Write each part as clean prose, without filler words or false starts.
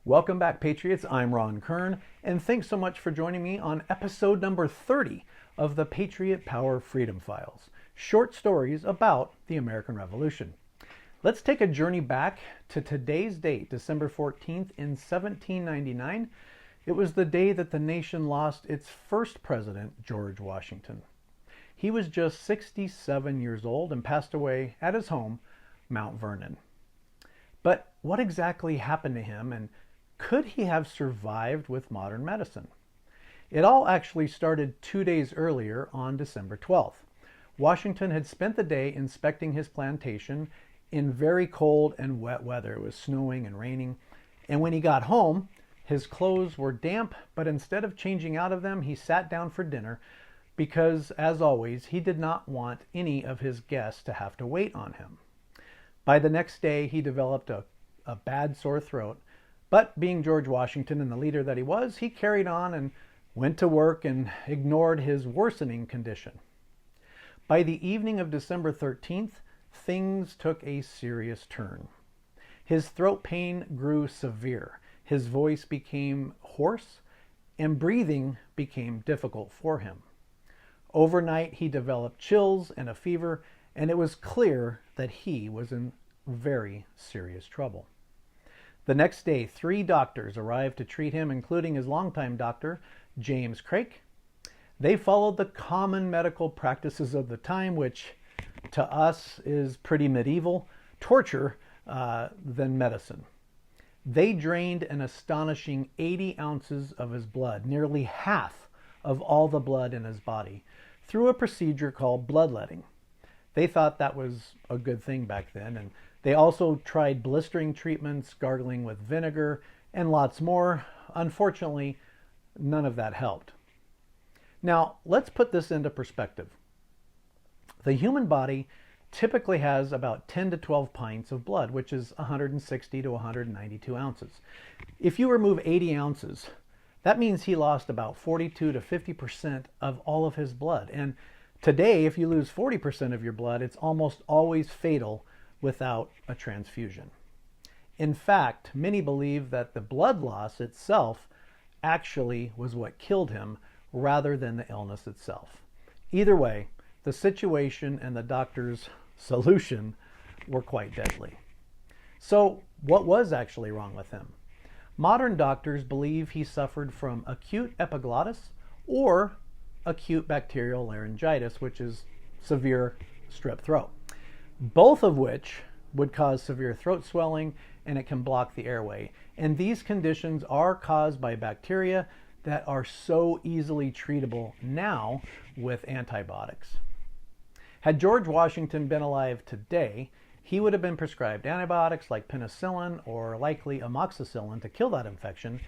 Welcome back, Patriots. I'm Ron Kern, and thanks so much for joining me on episode number 30 of the Patriot Power Freedom Files, short stories about the American Revolution. Let's take a journey back to today's date, December 14th in 1799. It was the day that the nation lost its first president, George Washington. He was just 67 years old and passed away at his home, Mount Vernon. But what exactly happened to him, and could he have survived with modern medicine? It all actually started 2 days earlier on December 12th. Washington had spent the day inspecting his plantation in very cold and wet weather. It was snowing and raining. And when he got home, his clothes were damp, but instead of changing out of them, he sat down for dinner because, as always, he did not want any of his guests to have to wait on him. By the next day, he developed a bad sore throat. But being George Washington and the leader that he was, he carried on and went to work and ignored his worsening condition. By the evening of December 13th, things took a serious turn. His throat pain grew severe, his voice became hoarse, and breathing became difficult for him. Overnight, he developed chills and a fever, and it was clear that he was in very serious trouble. The next day, 3 doctors arrived to treat him, including his longtime doctor, James Craik. They followed the common medical practices of the time, which to us is pretty medieval, torture than medicine. They drained an astonishing 80 ounces of his blood, nearly half of all the blood in his body, through a procedure called bloodletting. They thought that was a good thing back then, and they also tried blistering treatments, gargling with vinegar, and lots more. Unfortunately, none of that helped. Now, let's put this into perspective. The human body typically has about 10 to 12 pints of blood, which is 160 to 192 ounces. If you remove 80 ounces, that means he lost about 42 to 50% of all of his blood. And today, if you lose 40% of your blood, it's almost always fatal without a transfusion. In fact, many believe that the blood loss itself actually was what killed him rather than the illness itself. Either way, the situation and the doctor's solution were quite deadly. So, what was actually wrong with him? Modern doctors believe he suffered from acute epiglottis or acute bacterial laryngitis, which is severe strep throat, both of which would cause severe throat swelling, and it can block the airway. And these conditions are caused by bacteria that are so easily treatable now with antibiotics. Had George Washington been alive today, he would have been prescribed antibiotics like penicillin or likely amoxicillin to kill that infection.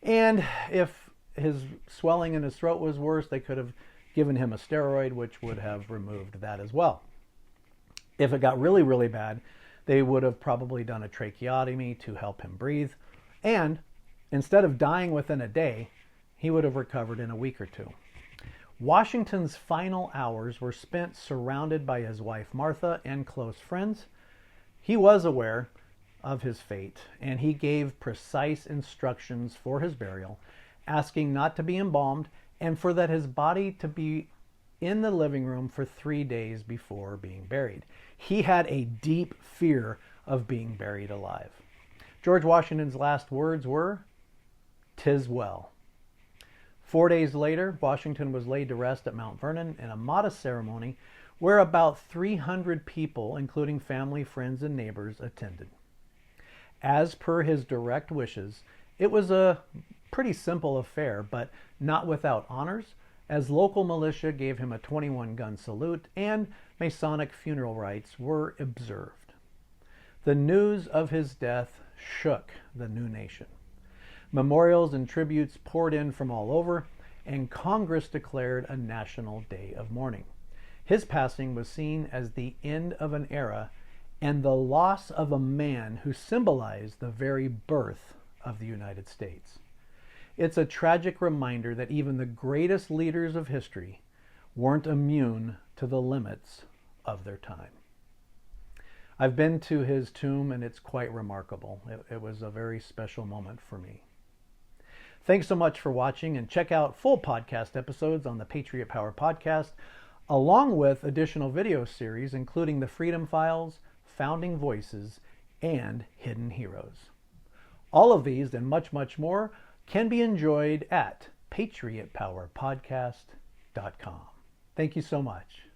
And if his swelling in his throat was worse, they could have given him a steroid, which would have removed that as well. If it got really, really bad, they would have probably done a tracheotomy to help him breathe. And instead of dying within a day, he would have recovered in a week or 2. Washington's final hours were spent surrounded by his wife Martha and close friends. He was aware of his fate, and he gave precise instructions for his burial, asking not to be embalmed and for that his body to be in the living room for 3 days before being buried. He had a deep fear of being buried alive. George Washington's last words were, "'Tis well." 4 days later, Washington was laid to rest at Mount Vernon in a modest ceremony where about 300 people, including family, friends, and neighbors, attended. As per his direct wishes, it was a pretty simple affair, but not without honors, as local militia gave him a 21-gun salute and Masonic funeral rites were observed. The news of his death shook the new nation. Memorials and tributes poured in from all over, and Congress declared a national day of mourning. His passing was seen as the end of an era and the loss of a man who symbolized the very birth of the United States. It's a tragic reminder that even the greatest leaders of history weren't immune to the limits of their time. I've been to his tomb and it's quite remarkable. It was a very special moment for me. Thanks so much for watching, and check out full podcast episodes on the Patriot Power Podcast, along with additional video series including the Freedom Files, Founding Voices, and Hidden Heroes. All of these and much, much more can be enjoyed at patriotpowerpodcast.com. Thank you so much.